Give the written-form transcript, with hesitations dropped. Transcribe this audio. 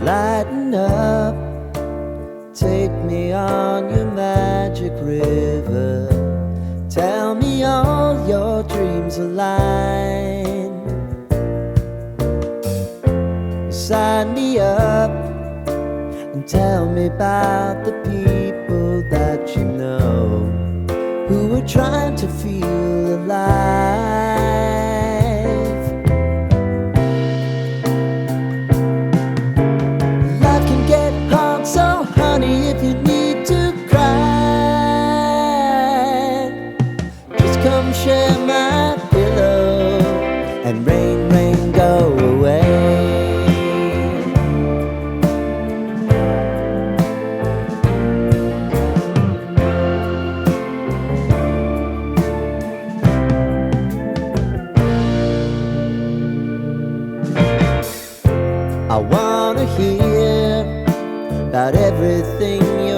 Lighten up, take me on your magic river. Tell me all your dreams align. Sign me up and tell me about the people that you know who are trying to feel alive. Life can get hard, so honey, if you need to cry, just come share my pillow and rain, rain, go away. I wanna hear about everything you